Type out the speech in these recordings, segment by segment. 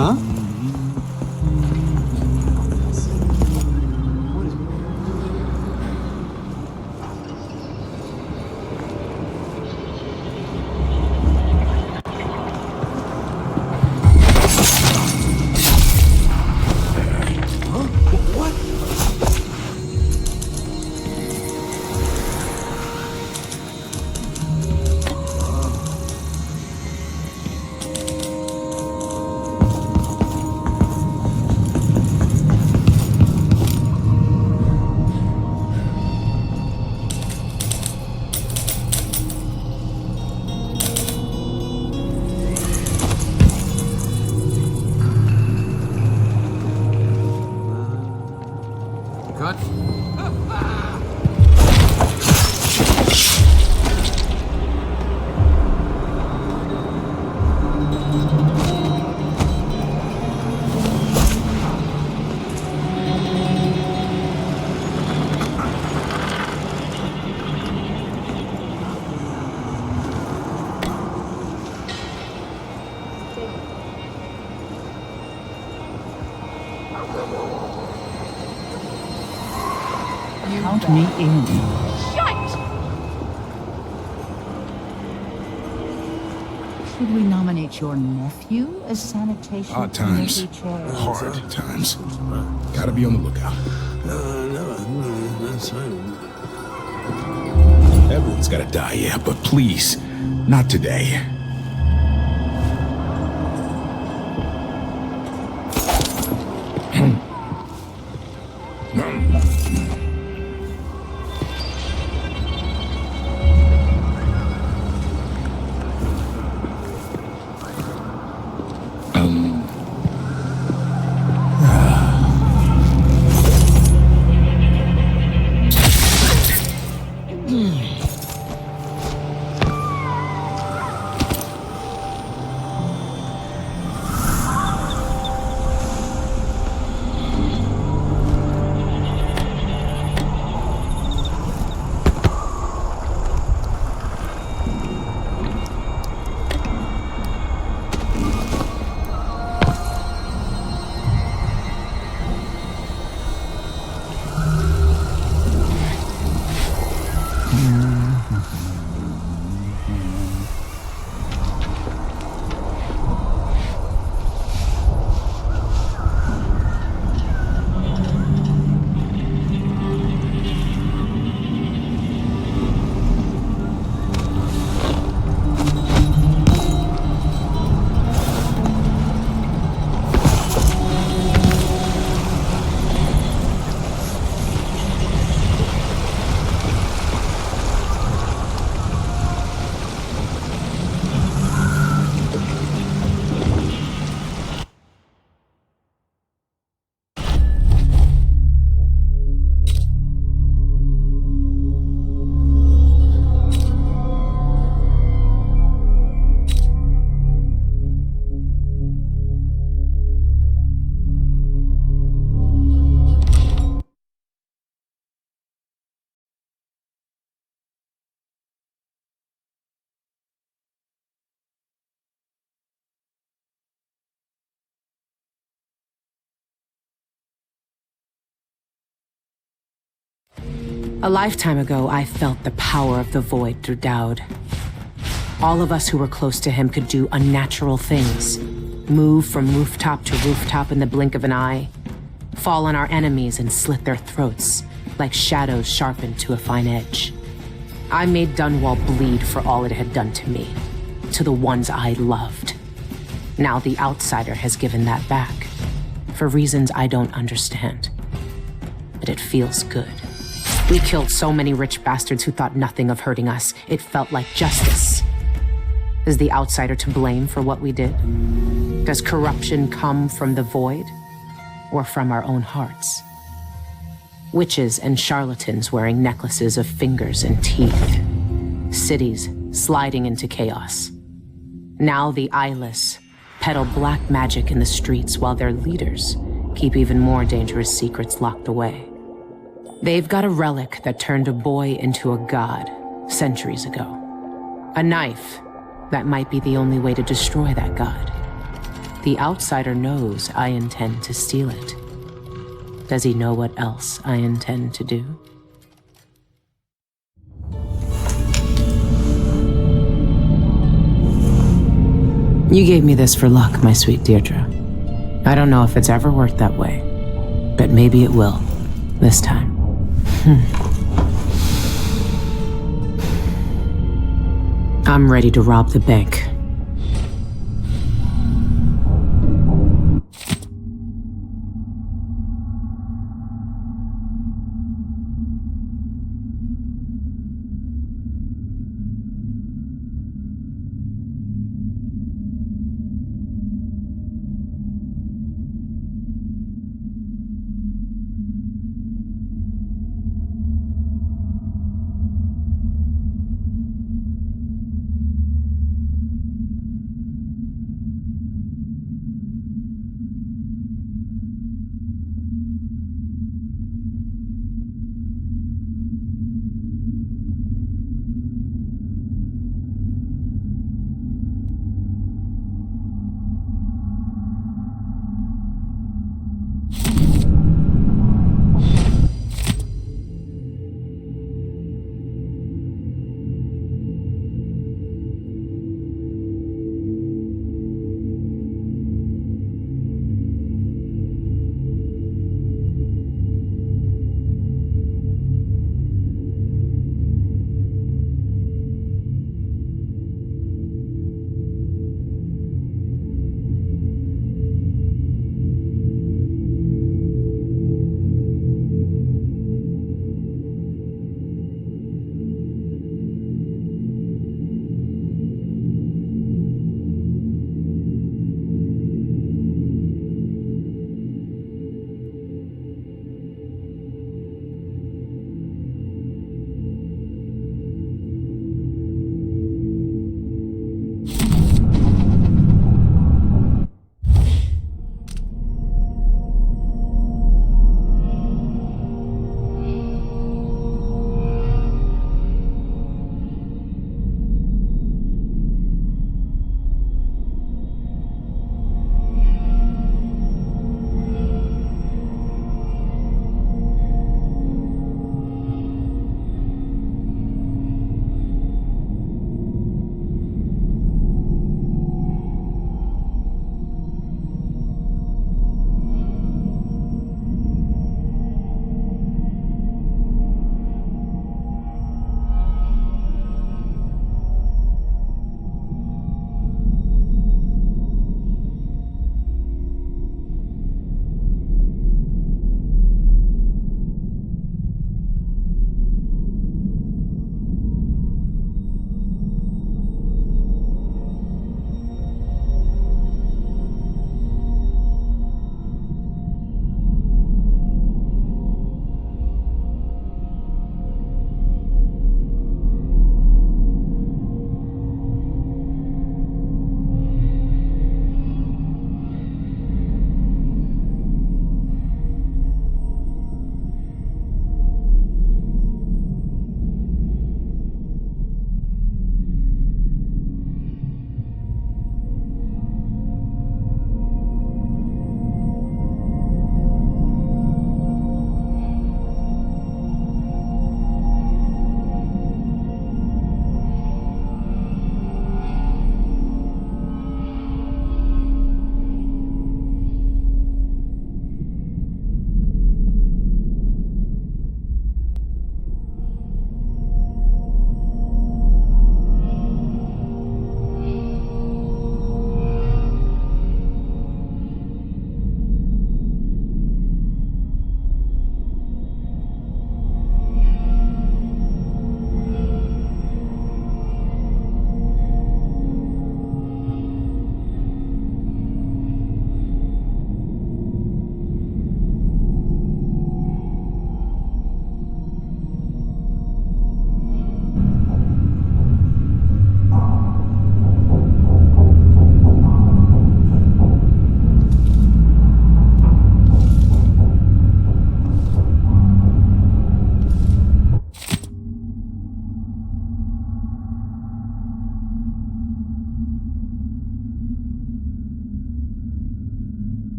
Huh? Count me in. Shut! Should we nominate your nephew as sanitation Hard times. committee chair? Hard times. Gotta be on the lookout. No, that's fine. Everyone's gotta die, yeah, but please, not today. A lifetime ago, I felt the power of the Void through Dowd. All of us who were close to him could do unnatural things. Move from rooftop to rooftop in the blink of an eye. Fall on our enemies and slit their throats, like shadows sharpened to a fine edge. I made Dunwall bleed for all it had done to me, to the ones I loved. Now the Outsider has given that back, for reasons I don't understand. But it feels good. We killed so many rich bastards who thought nothing of hurting us. It felt like justice. Is the Outsider to blame for what we did? Does corruption come from the Void, or from our own hearts? Witches and charlatans wearing necklaces of fingers and teeth. Cities sliding into chaos. Now the eyeless peddle black magic in the streets while their leaders keep even more dangerous secrets locked away. They've got a relic that turned a boy into a god centuries ago. A knife that might be the only way to destroy that god. The outsider knows I intend to steal it. Does he know what else I intend to do? You gave me this for luck, my sweet Deirdre. I don't know if it's ever worked that way, but maybe it will, this time. I'm ready to rob the bank.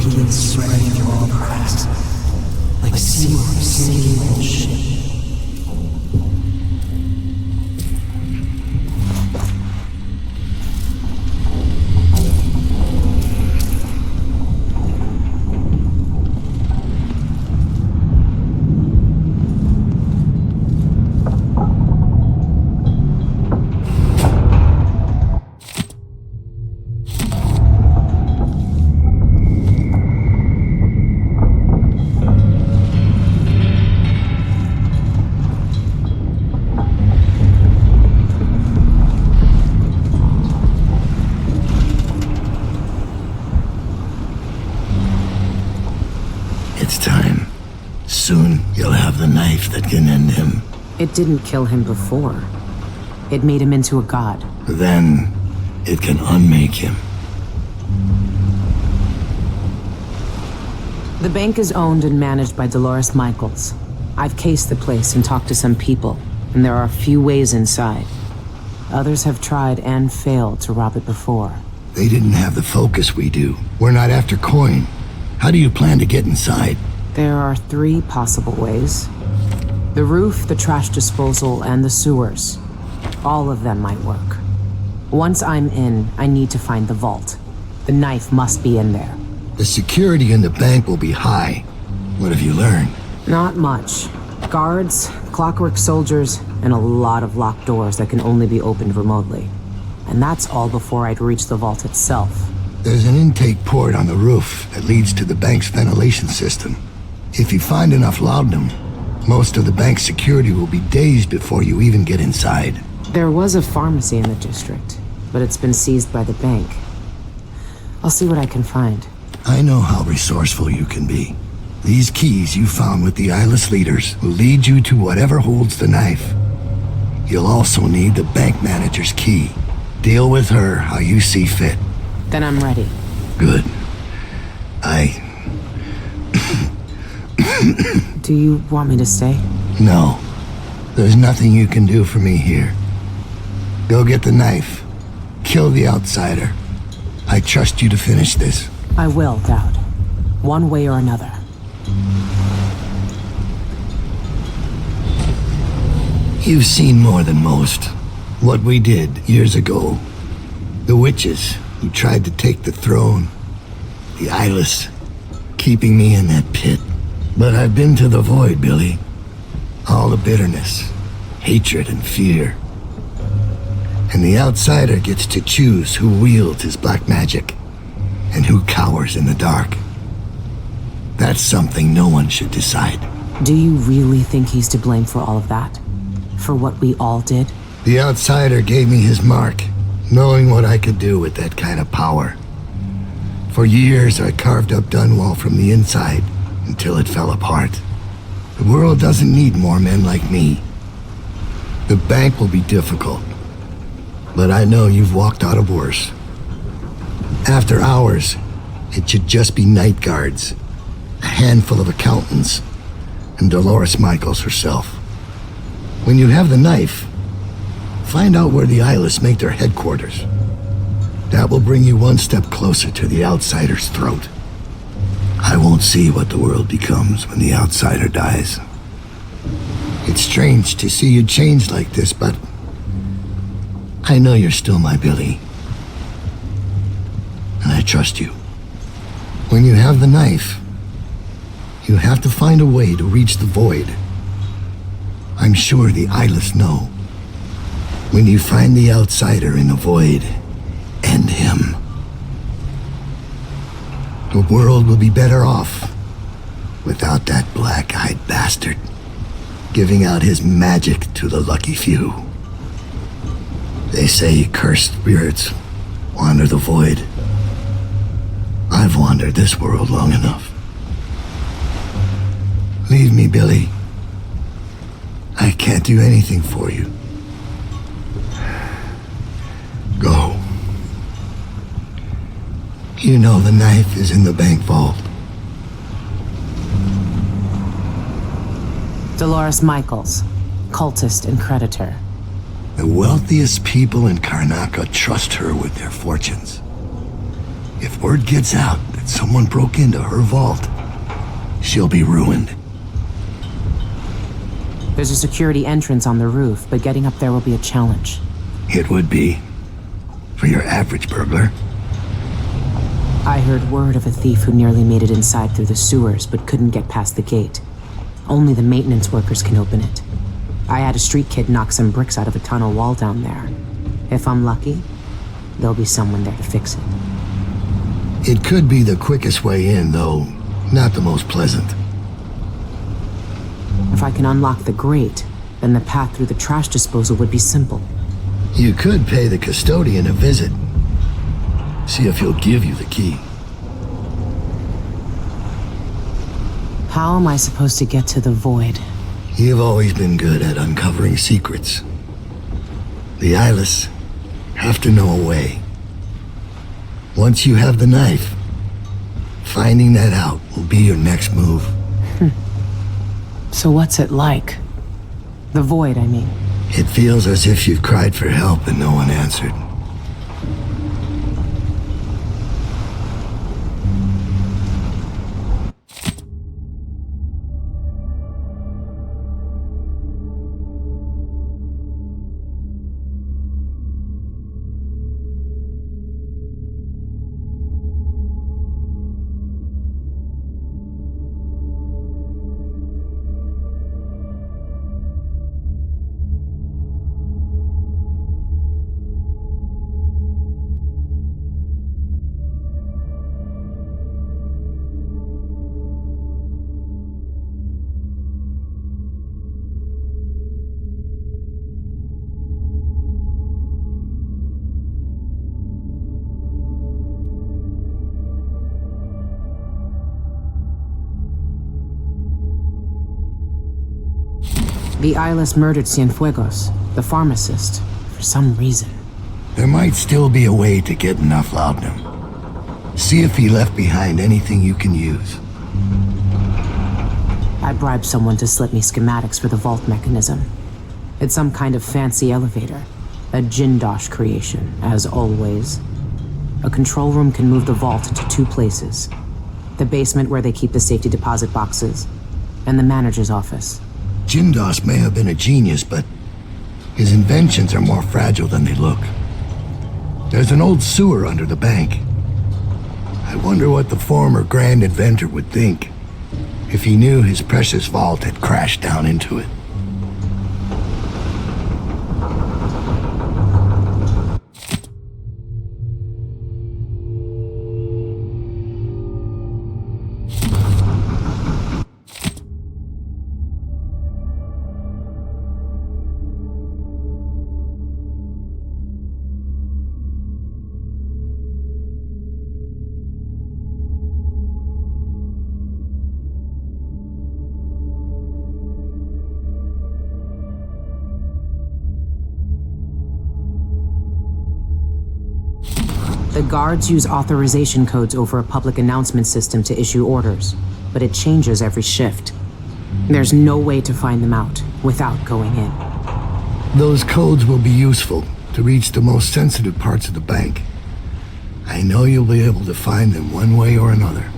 breaking and spreading through all the cracks, like seawater sinking in a ship. It's time. Soon you'll have the knife that can end him. It didn't kill him before. It made him into a god. Then it can unmake him. The bank is owned and managed by Dolores Michaels. I've cased the place and talked to some people, and there are a few ways inside. Others have tried and failed to rob it before. They didn't have the focus we do. We're not after coin. How do you plan to get inside? There are 3 possible ways. The roof, the trash disposal, and the sewers. All of them might work. Once I'm in, I need to find the vault. The knife must be in there. The security in the bank will be high. What have you learned? Not much. Guards, clockwork soldiers, and a lot of locked doors that can only be opened remotely. And that's all before I'd reach the vault itself. There's an intake port on the roof that leads to the bank's ventilation system. If you find enough laudanum, most of the bank's security will be dazed before you even get inside. There was a pharmacy in the district, but it's been seized by the bank. I'll see what I can find. I know how resourceful you can be. These keys you found with the eyeless leaders will lead you to whatever holds the knife. You'll also need the bank manager's key. Deal with her how you see fit. Then I'm ready. Good. Do you want me to stay? No. There's nothing you can do for me here. Go get the knife. Kill the outsider. I trust you to finish this. I will, Dowd. One way or another. You've seen more than most. What we did years ago. The witches who tried to take the throne. The eyeless, keeping me in that pit. But I've been to the void, Billy. All the bitterness, hatred, and fear. And the outsider gets to choose who wields his black magic and who cowers in the dark. That's something no one should decide. Do you really think he's to blame for all of that? For what we all did? The outsider gave me his mark, knowing what I could do with that kind of power. For years, I carved up Dunwall from the inside until it fell apart. The world doesn't need more men like me. The bank will be difficult, but I know you've walked out of worse. After hours, it should just be night guards, a handful of accountants, and Dolores Michaels herself. When you have the knife, find out where the eyeless make their headquarters. That will bring you one step closer to the outsider's throat. I won't see what the world becomes when the outsider dies. It's strange to see you change like this, but I know you're still my Billy. And I trust you. When you have the knife, you have to find a way to reach the void. I'm sure the eyeless know. When you find the outsider in the void, end him. The world will be better off without that black-eyed bastard giving out his magic to the lucky few. They say cursed spirits wander the void. I've wandered this world long enough. Leave me, Billy. I can't do anything for you. Go. You know the knife is in the bank vault. Dolores Michaels, cultist and creditor. The wealthiest people in Karnaca trust her with their fortunes. If word gets out that someone broke into her vault, she'll be ruined. There's a security entrance on the roof, but getting up there will be a challenge. It would be. For your average burglar. I heard word of a thief who nearly made it inside through the sewers, but couldn't get past the gate. Only the maintenance workers can open it. I had a street kid knock some bricks out of a tunnel wall down there. If I'm lucky, there'll be someone there to fix it. It could be the quickest way in, though not the most pleasant. If I can unlock the grate, then the path through the trash disposal would be simple. You could pay the custodian a visit. See if he'll give you the key. How am I supposed to get to the void? You've always been good at uncovering secrets. The eyeless have to know a way. Once you have the knife, finding that out will be your next move. So what's it like? The void, I mean. It feels as if you've cried for help and no one answered. The eyeless murdered Cienfuegos, the pharmacist, for some reason. There might still be a way to get enough laudanum. See if he left behind anything you can use. I bribed someone to slip me schematics for the vault mechanism. It's some kind of fancy elevator. A Jindosh creation, as always. A control room can move the vault into two places. The basement where they keep the safety deposit boxes, and the manager's office. Jindos may have been a genius, but his inventions are more fragile than they look. There's an old sewer under the bank. I wonder what the former grand inventor would think if he knew his precious vault had crashed down into it. The guards use authorization codes over a public announcement system to issue orders, but it changes every shift. There's no way to find them out without going in. Those codes will be useful to reach the most sensitive parts of the bank. I know you'll be able to find them one way or another.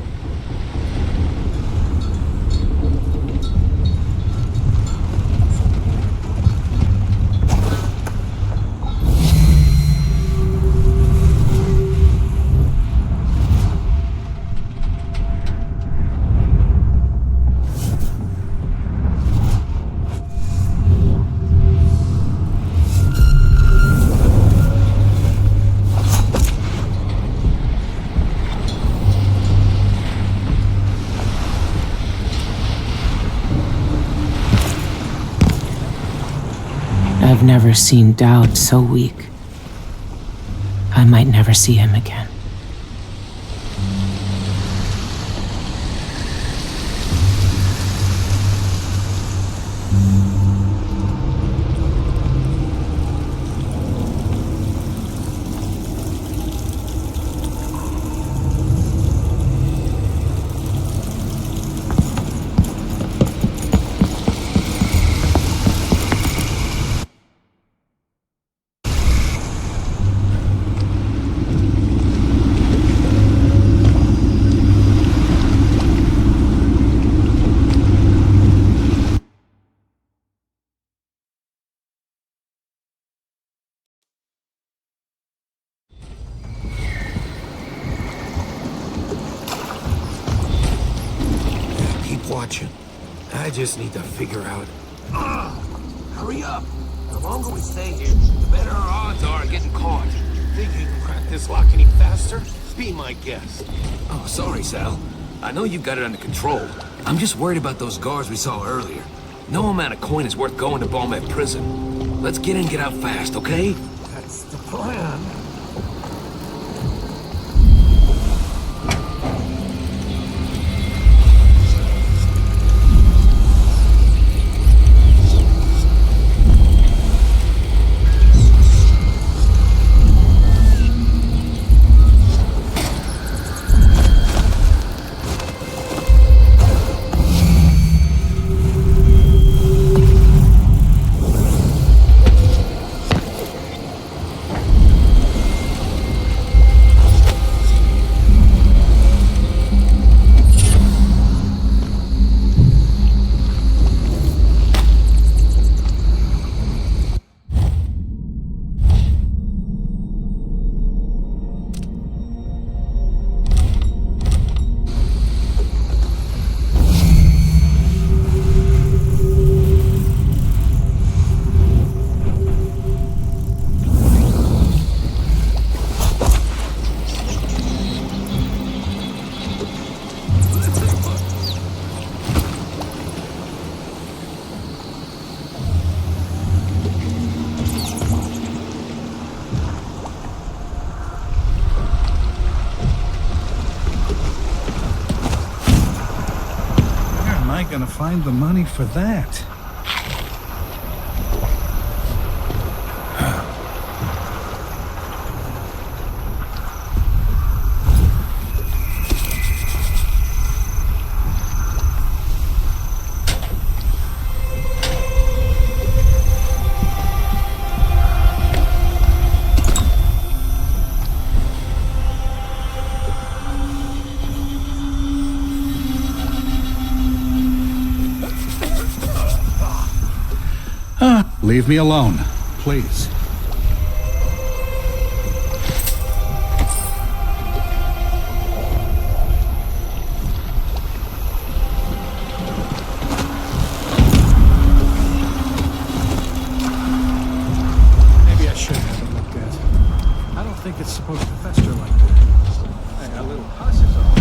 I've never seen Dowd so weak. I might never see him again. watching. I just need to figure out... Hurry up! The longer we stay here, the better our odds are of getting caught. Think you can crack this lock any faster? Be my guest. Oh, sorry, Sal. I know you've got it under control. I'm just worried about those guards we saw earlier. No amount of coin is worth going to Balmet prison. Let's get in and get out fast, okay? That's the plan. Gonna find the money for that. Leave me alone, please. Maybe I should have it looked at. I don't think it's supposed to fester like that. Hey, a little pus is all.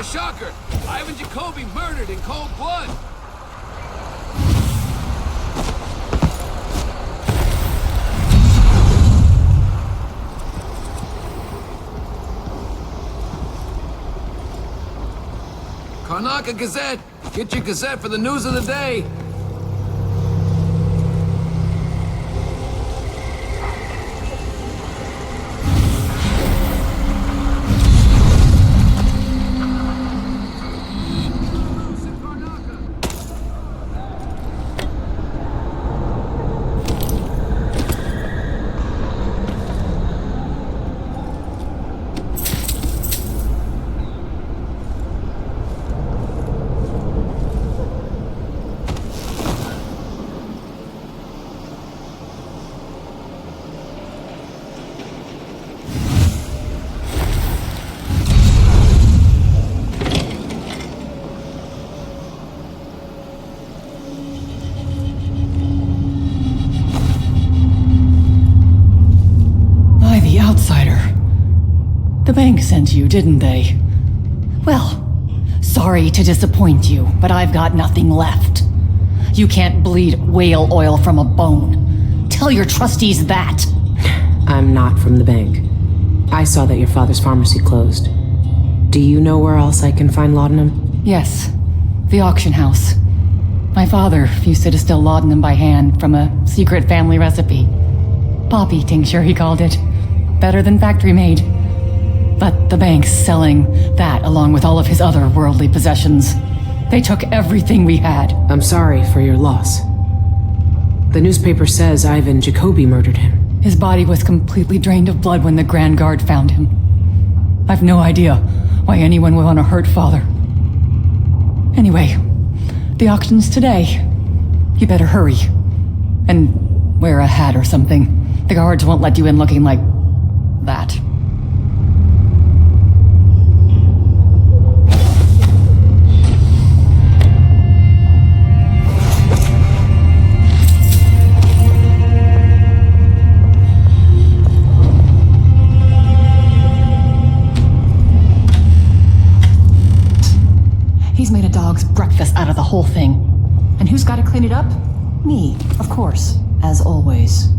shocker! Ivan Jacoby murdered in cold blood! Karnaka Gazette! Get your Gazette for the news of the day! The bank sent you, didn't they? Well, sorry to disappoint you, but I've got nothing left. You can't bleed whale oil from a bone. Tell your trustees that. I'm not from the bank. I saw that your father's pharmacy closed. Do you know where else I can find laudanum? Yes, the auction house. My father used to distill laudanum by hand from a secret family recipe. Poppy tincture, he called it. Better than factory-made. But the bank's selling that along with all of his other worldly possessions. They took everything we had. I'm sorry for your loss. The newspaper says Ivan Jacoby murdered him. His body was completely drained of blood when the Grand Guard found him. I've no idea why anyone would want to hurt Father. Anyway, the auction's today. You better hurry. And wear a hat or something. The guards won't let you in looking like that. He's made a dog's breakfast out of the whole thing. And who's got to clean it up? Me, of course, as always.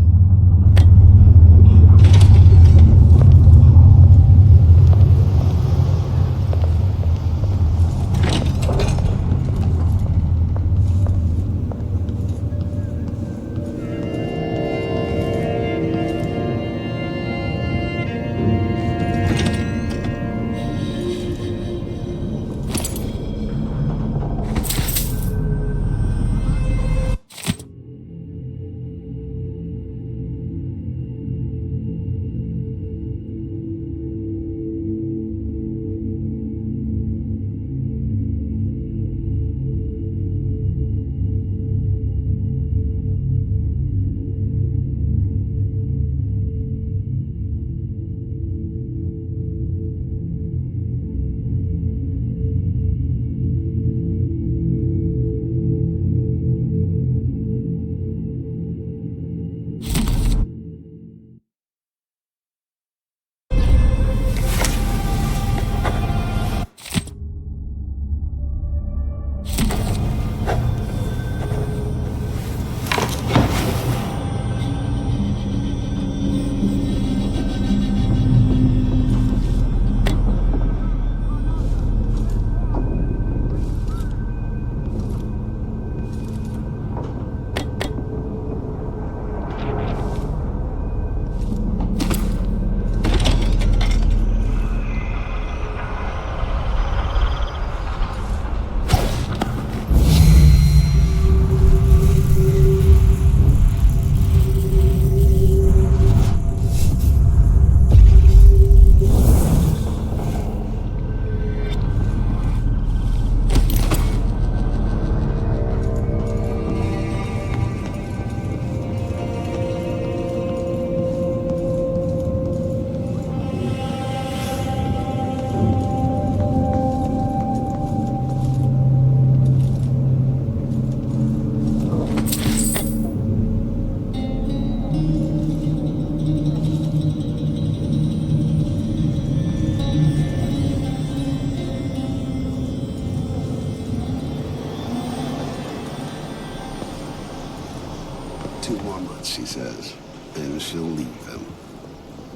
spots, she says. Then she'll leave them.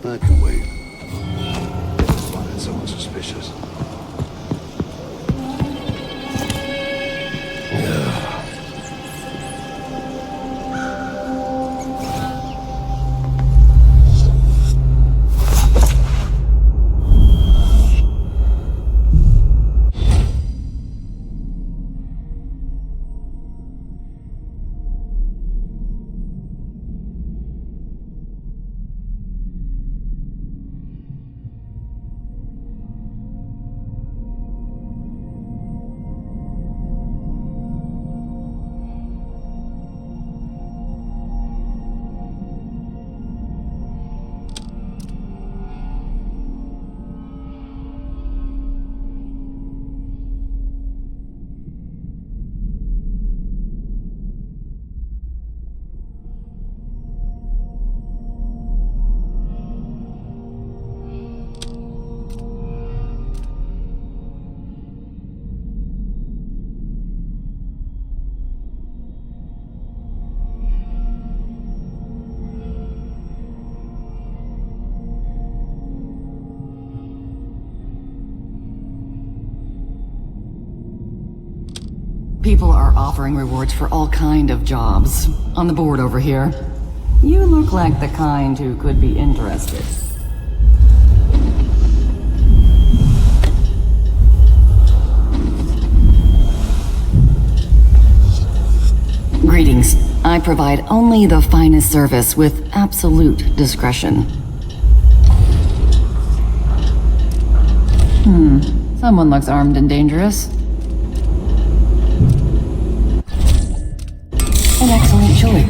I can wait. Never spotted someone suspicious. People are offering rewards for all kind of jobs. On the board over here. You look like the kind who could be interested. Greetings. I provide only the finest service with absolute discretion. Someone looks armed and dangerous. An excellent choice.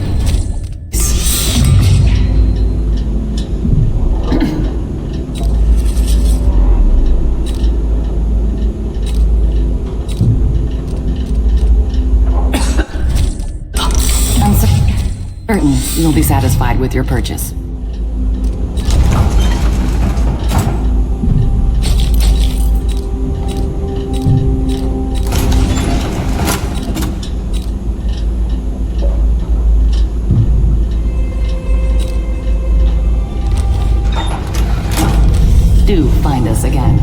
I'm certain you'll be satisfied with your purchase. Do find us again.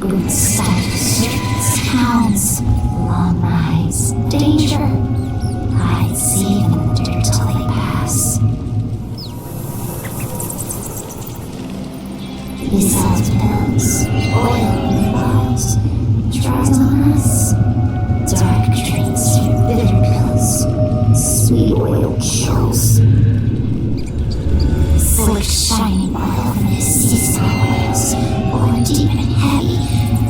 Good sight, sounds, long rides, danger. I'd see them in the dirt till they pass. He sells pills, oil in bottles, tries on us. Dark drinks, bitter pills, sweet oil chills. Slick, shiny oil from his seasonal oils, or deep and heavy,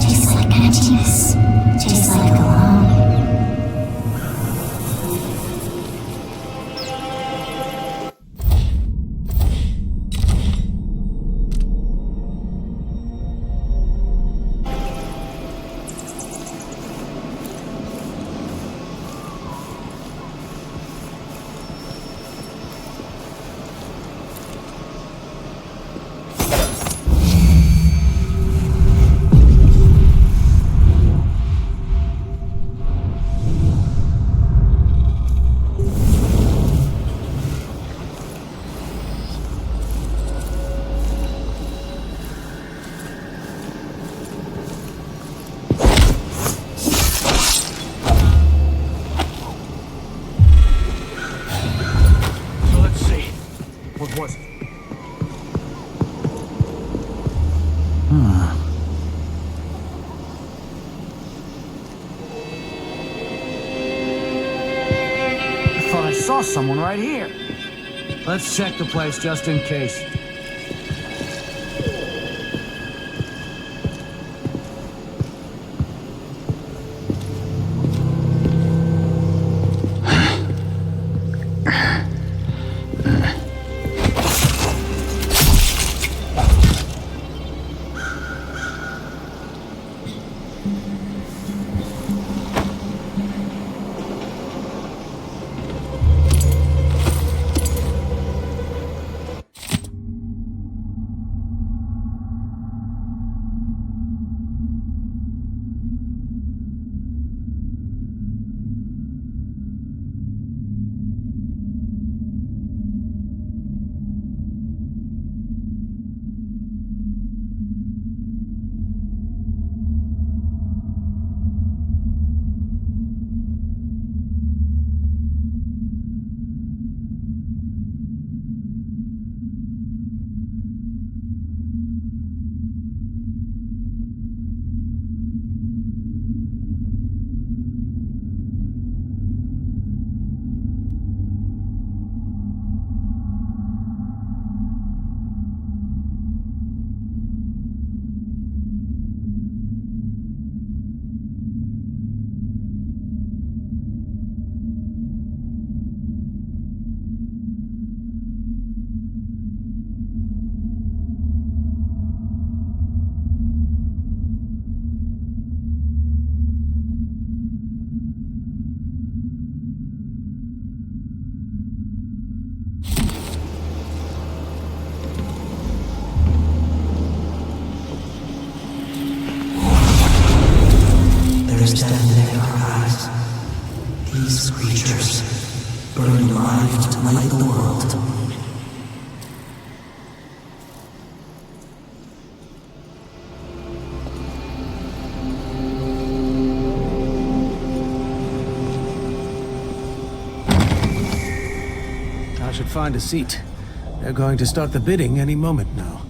tastes like emptiness, tastes like alone. I saw someone right here. Let's check the place just in case. there's death in their dark eyes. These creatures, burned alive to light the world. I should find a seat. They're going to start the bidding any moment now.